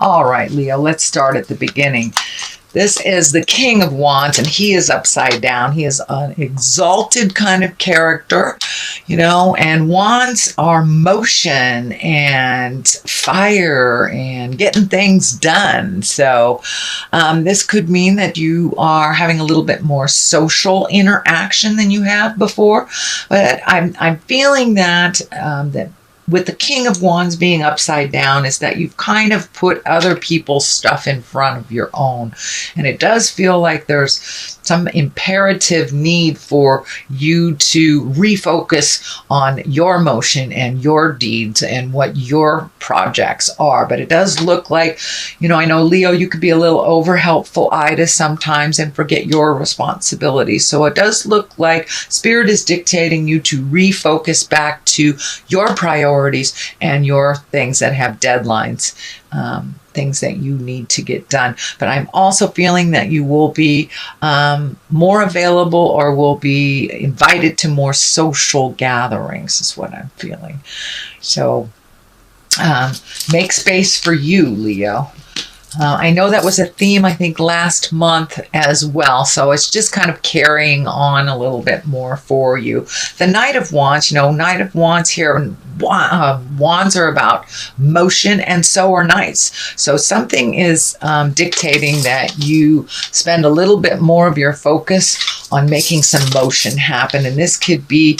All right, Leo, let's start at the beginning. This is the King of Wands, and he is upside down. He is an exalted kind of character, and wands are motion and fire and getting things done. So this could mean that you are having a little bit more social interaction than you have before. But I'm feeling that with the King of Wands being upside down is that you've kind of put other people's stuff in front of your own. And it does feel like there's some imperative need for you to refocus on your motion and your deeds and what your projects are. But it does look like, I know, Leo, you could be a little over helpful-eyed sometimes and forget your responsibilities. So it does look like Spirit is dictating you to refocus back to your priorities and your things that have deadlines, things that you need to get done. But I'm also feeling that you will be more available or will be invited to more social gatherings is what I'm feeling. So make space for you, Leo. I know that was a theme, I think, last month as well. So it's just kind of carrying on a little bit more for you. The Knight of Wands, Knight of Wands here, wands are about motion, and so are knights. So something is dictating that you spend a little bit more of your focus on making some motion happen. And this could be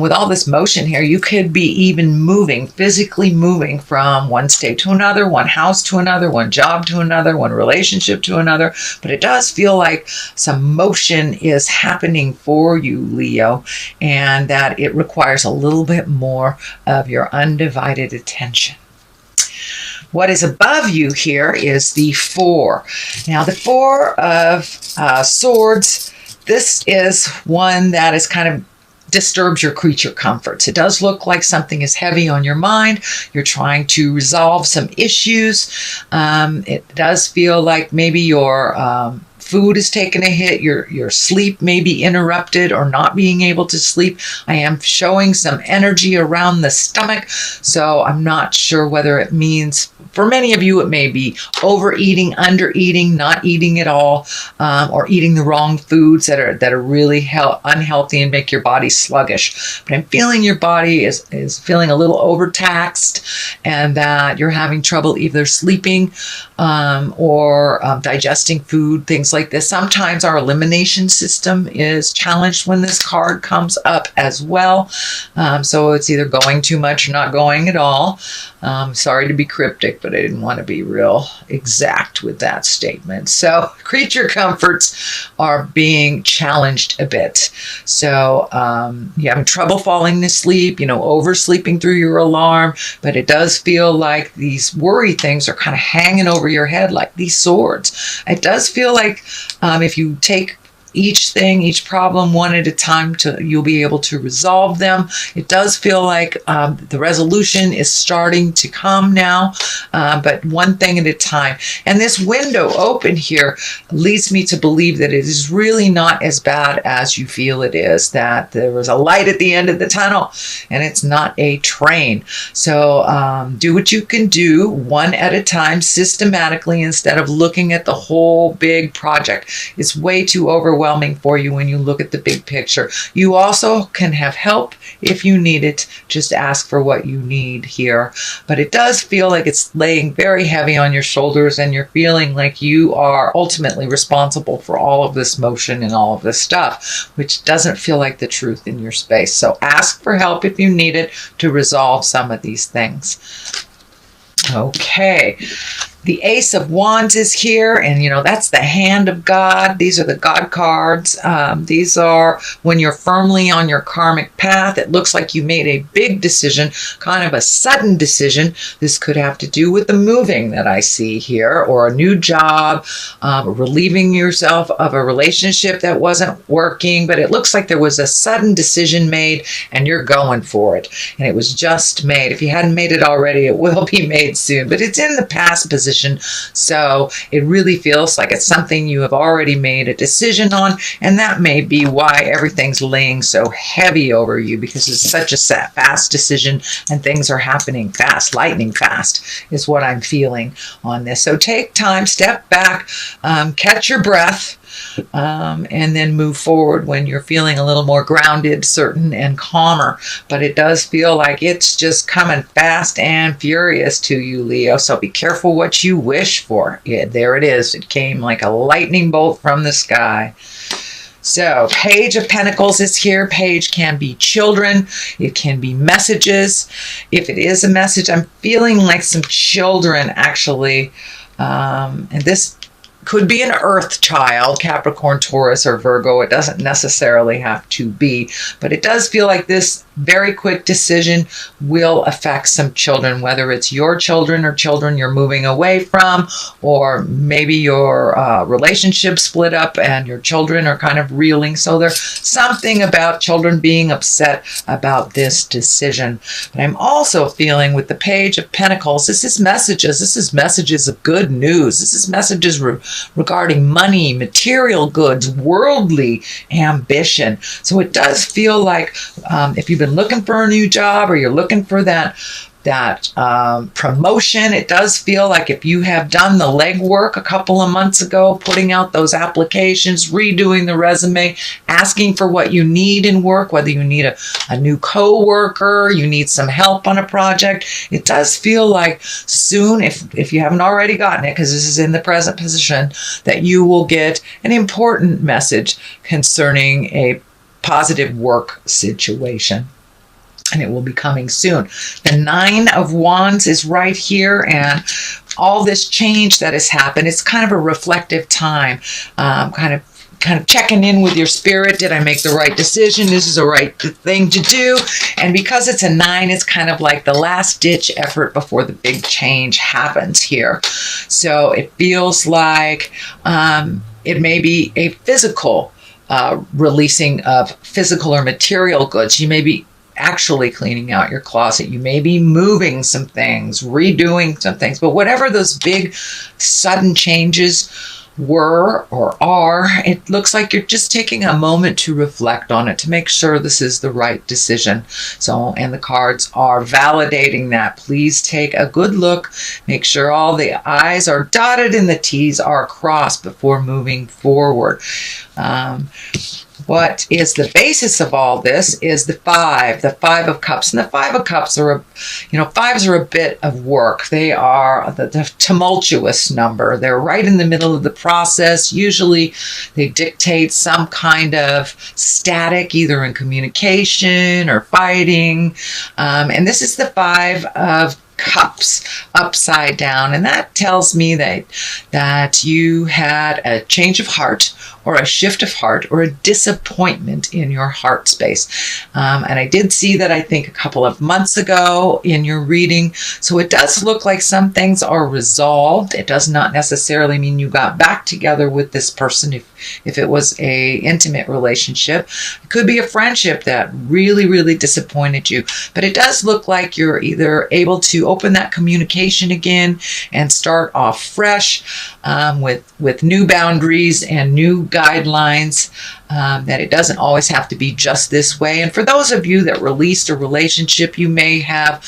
with all this motion here, you could be even physically moving from one state to another, one house to another, one job to another, one relationship to another. But it does feel like some motion is happening for you, Leo, and that it requires a little bit more of your undivided attention. What is above you here is the Four. Now, the Four of Swords, this is one that is kind of disturbs your creature comforts. It does look like something is heavy on your mind. You're trying to resolve some issues. It does feel like maybe your food is taking a hit. Your sleep may be interrupted or not being able to sleep. I am showing some energy around the stomach. So I'm not sure whether it means, for many of you, it may be overeating, undereating, not eating at all, or eating the wrong foods that are really unhealthy and make your body sluggish. But I'm feeling your body is feeling a little overtaxed, and that you're having trouble either sleeping or digesting food, things like this. Sometimes our elimination system is challenged when this card comes up as well. So it's either going too much or not going at all. Sorry to be cryptic, but I didn't want to be real exact with that statement. So creature comforts are being challenged a bit. So you're having trouble falling to sleep, oversleeping through your alarm, but it does feel like these worry things are kind of hanging over your head like these swords. It does feel like if you take each problem one at a time, you'll be able to resolve them. It does feel like the resolution is starting to come now, but one thing at a time. And this window open here leads me to believe that it is really not as bad as you feel it is, that there was a light at the end of the tunnel and it's not a train. So do what you can do one at a time, systematically, instead of looking at the whole big project. It's way too overwhelming for you when you look at the big picture. You also can have help if you need it. Just ask for what you need here. But it does feel like it's laying very heavy on your shoulders, and you're feeling like you are ultimately responsible for all of this motion and all of this stuff, which doesn't feel like the truth in your space. So ask for help if you need it to resolve some of these things. Okay. The Ace of Wands is here, and that's the hand of God. These are the God cards. These are when you're firmly on your karmic path. It looks like you made a big decision, kind of a sudden decision. This could have to do with the moving that I see here, or a new job, relieving yourself of a relationship that wasn't working. But it looks like there was a sudden decision made, and you're going for it. And it was just made. If you hadn't made it already, it will be made soon. But it's in the past position. position. So it really feels like it's something you have already made a decision on, and that may be why everything's laying so heavy over you, because it's such a fast decision and things are happening fast, lightning fast is what I'm feeling on this. So take time, step back, catch your breath, and then move forward when you're feeling a little more grounded, certain, and calmer. But it does feel like it's just coming fast and furious to you, Leo. So be careful what you wish for. Yeah, there it is. It came like a lightning bolt from the sky. So Page of Pentacles is here. Page can be children. It can be messages. If it is a message, I'm feeling like some children actually. And this could be an earth child, Capricorn, Taurus, or Virgo. It doesn't necessarily have to be, but it does feel like this very quick decision will affect some children, whether it's your children or children you're moving away from, or maybe your relationship split up and your children are kind of reeling. So there's something about children being upset about this decision. But I'm also feeling with the Page of Pentacles, this is messages. This is messages of good news. This is messages regarding money, material goods, worldly ambition. So it does feel like if you've been looking for a new job or you're looking for that promotion, it does feel like if you have done the legwork a couple of months ago, putting out those applications, redoing the resume, asking for what you need in work, whether you need a new coworker, you need some help on a project, it does feel like soon, if you haven't already gotten it, because this is in the present position, that you will get an important message concerning a positive work situation. And it will be coming soon. The 9 of Wands is right here, and all this change that has happened, it's kind of a reflective time, kind of checking in with your spirit. Did I make the right decision? This is the right thing to do. And because it's a 9, it's kind of like the last ditch effort before the big change happens here. So it feels like it may be a physical releasing of physical or material goods. You may be actually cleaning out your closet. You may be moving some things, redoing some things, but whatever those big sudden changes were or are, it looks like you're just taking a moment to reflect on it, to make sure this is the right decision. So, and the cards are validating that. Please take a good look, make sure all the I's are dotted and the T's are crossed before moving forward. What is the basis of all this is the 5 of Cups. And the 5 of Cups are, fives are a bit of work. They are the tumultuous number. They're right in the middle of the process. Usually they dictate some kind of static, either in communication or fighting. And this is the 5 of Cups upside down, and that tells me that you had a change of heart or a shift of heart or a disappointment in your heart space. And I did see that, I think, a couple of months ago in your reading. So it does look like some things are resolved. It does not necessarily mean you got back together with this person if it was a intimate relationship. It could be a friendship that really, really disappointed you. But it does look like you're either able to open that communication again and start off fresh with new boundaries and new guidelines, that it doesn't always have to be just this way. And for those of you that released a relationship, you may have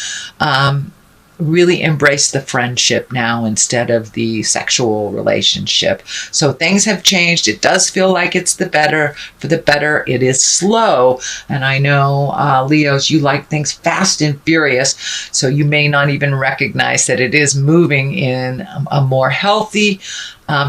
really embrace the friendship now instead of the sexual relationship. So things have changed. It does feel like it's the better. For the better, it is slow. And I know, Leos, you like things fast and furious, so you may not even recognize that it is moving in a more healthy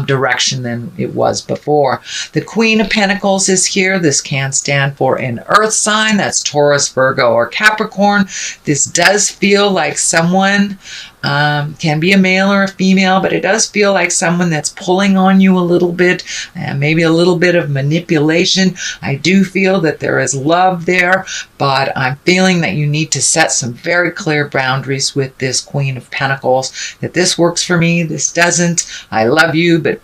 direction than it was before. The Queen of Pentacles is here. This can stand for an earth sign. That's Taurus, Virgo, or Capricorn. This does feel like someone, can be a male or a female, but it does feel like someone that's pulling on you a little bit, and maybe a little bit of manipulation. I do feel that there is love there, but I'm feeling that you need to set some very clear boundaries with this Queen of Pentacles, that this works for me, this doesn't. I love you, but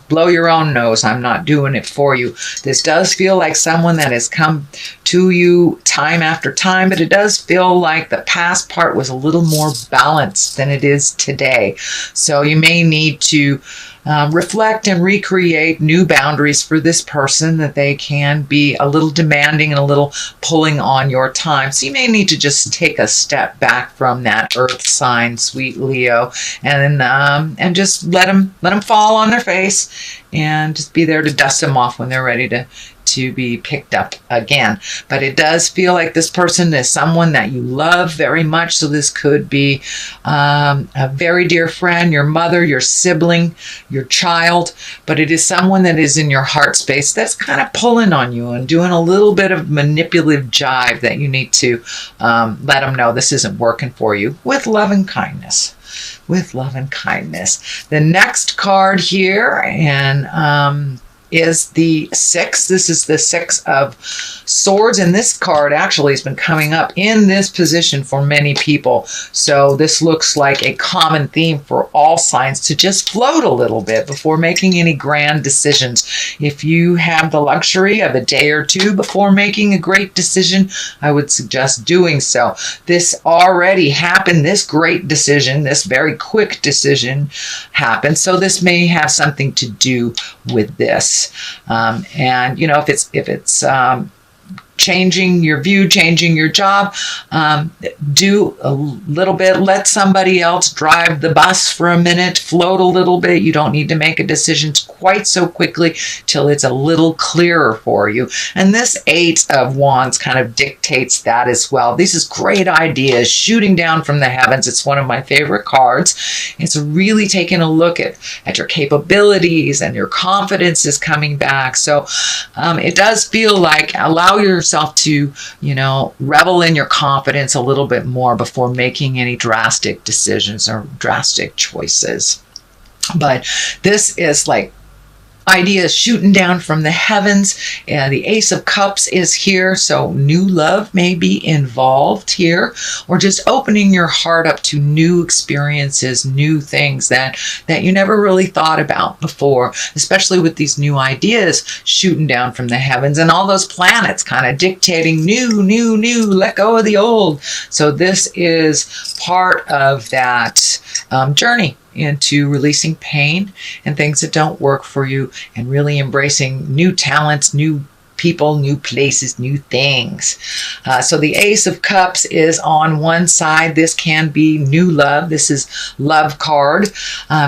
blow your own nose. I'm not doing it for you. This does feel like someone that has come to you time after time, but it does feel like the past part was a little more balanced than it is today. So you may need to reflect and recreate new boundaries for this person, that they can be a little demanding and a little pulling on your time. So you may need to just take a step back from that earth sign, sweet Leo, and just let them fall on their face, and just be there to dust them off when they're ready to be picked up again. But it does feel like this person is someone that you love very much. So this could be a very dear friend, your mother, your sibling, your child, but it is someone that is in your heart space that's kind of pulling on you and doing a little bit of manipulative jive that you need to let them know this isn't working for you, with love and kindness. With love and kindness. The next card here, and is the 6. This is the 6 of Swords, and this card actually has been coming up in this position for many people. So this looks like a common theme for all signs, to just float a little bit before making any grand decisions. If you have the luxury of a day or two before making a great decision, I would suggest doing so. This already happened. This great decision, this very quick decision happened. So this may have something to do with this. And you know, if it's changing your view, changing your job, do a little bit, let somebody else drive the bus for a minute, float a little bit. You don't need to make a decision quite so quickly till it's a little clearer for you. And this 8 of Wands kind of dictates that as well. This is great ideas shooting down from the heavens. It's one of my favorite cards. It's really taking a look at your capabilities, and your confidence is coming back. So it does feel like, allow yourself to, you know, revel in your confidence a little bit more before making any drastic decisions or drastic choices. But this is like ideas shooting down from the heavens. The Ace of Cups is here, so new love may be involved here, or just opening your heart up to new experiences, new things that you never really thought about before, especially with these new ideas shooting down from the heavens, and all those planets kind of dictating new, let go of the old. So this is part of that journey into releasing pain and things that don't work for you, and really embracing new talents, new people, new places, new things. So the Ace of Cups is on one side. This can be new love. This is love card.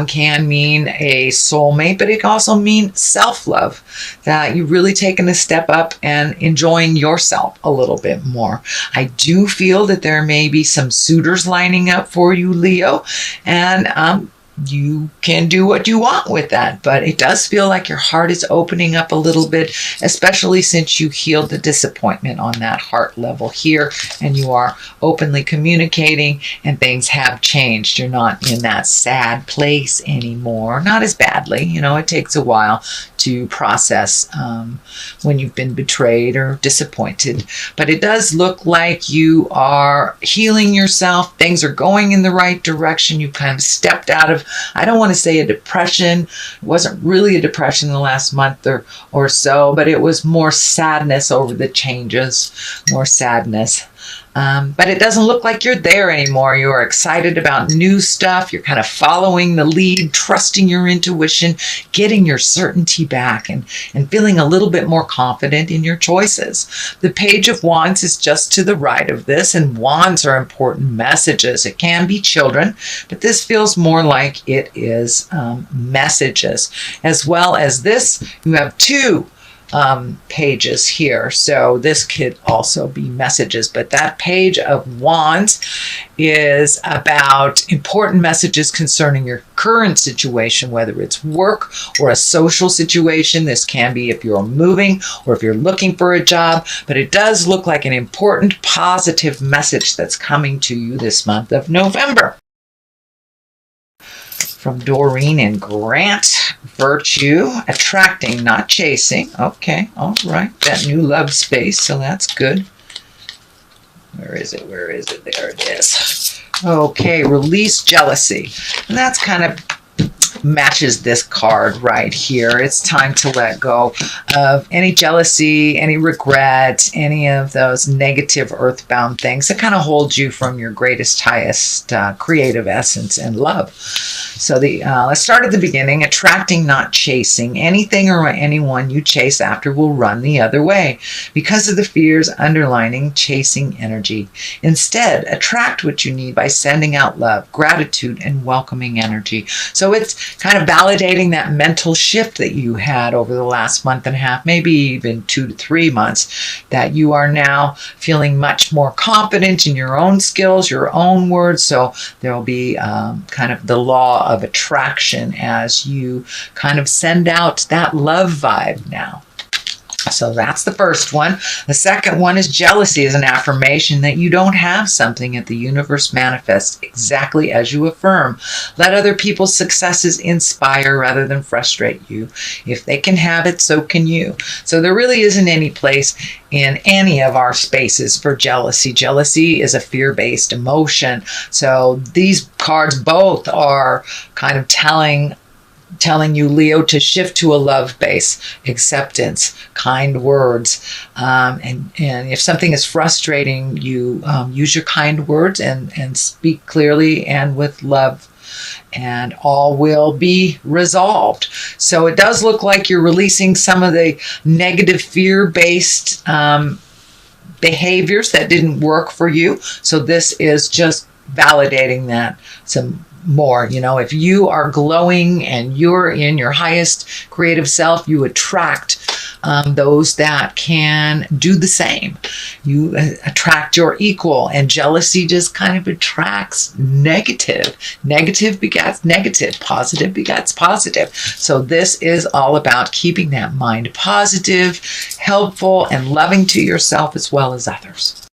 Can mean a soulmate, but it can also mean self-love, that you're really taking a step up and enjoying yourself a little bit more. I do feel that there may be some suitors lining up for you, Leo, and you can do what you want with that, but it does feel like your heart is opening up a little bit, especially since you healed the disappointment on that heart level here, and you are openly communicating, and things have changed. You're not in that sad place anymore, not as badly. You know, it takes a while to process when you've been betrayed or disappointed, but it does look like you are healing yourself. Things are going in the right direction. You kind of stepped out of, I don't want to say a depression. It wasn't really a depression in the last month or so, but it was more sadness over the changes, more sadness. But it doesn't look like you're there anymore. You're excited about new stuff. You're kind of following the lead, trusting your intuition, getting your certainty back, and feeling a little bit more confident in your choices. The Page of Wands is just to the right of this, and wands are important messages. It can be children, but this feels more like it is messages. As well as this, you have 2 pages here, so this could also be messages, but that Page of Wands is about important messages concerning your current situation, whether it's work or a social situation. This can be if you're moving or if you're looking for a job, but it does look like an important positive message that's coming to you this month of November. From Doreen and Grant, virtue, attracting, not chasing. Okay, all right. That new love space, so that's good. Where is it? Where is it? There it is. Okay, release jealousy. And that's kind of matches this card right here. It's time to let go of any jealousy, any regret, any of those negative earthbound things that kind of hold you from your greatest, highest creative essence and love. So let's start at the beginning. Attracting, not chasing. Anything or anyone you chase after will run the other way because of the fears underlining chasing energy. Instead, attract what you need by sending out love, gratitude, and welcoming energy. So it's kind of validating that mental shift that you had over the last month and a half, maybe even 2 to 3 months, that you are now feeling much more confident in your own skills, your own words. So there will be kind of the law of attraction as you kind of send out that love vibe now. So that's the first one. The second one is jealousy is an affirmation that you don't have something that the universe manifests exactly as you affirm. Let other people's successes inspire rather than frustrate you. If they can have it, so can you. So there really isn't any place in any of our spaces for jealousy. Jealousy is a fear-based emotion. So these cards both are kind of telling you, Leo, to shift to a love base, acceptance, kind words. And if something is frustrating you, use your kind words and speak clearly and with love, and all will be resolved. So it does look like you're releasing some of the negative fear-based behaviors that didn't work for you. So this is just validating that some more. If you are glowing and you're in your highest creative self, you attract those that can do the same. You attract your equal, and jealousy just kind of attracts negative. Negative begets negative. Positive begets positive. So this is all about keeping that mind positive, helpful, and loving to yourself as well as others.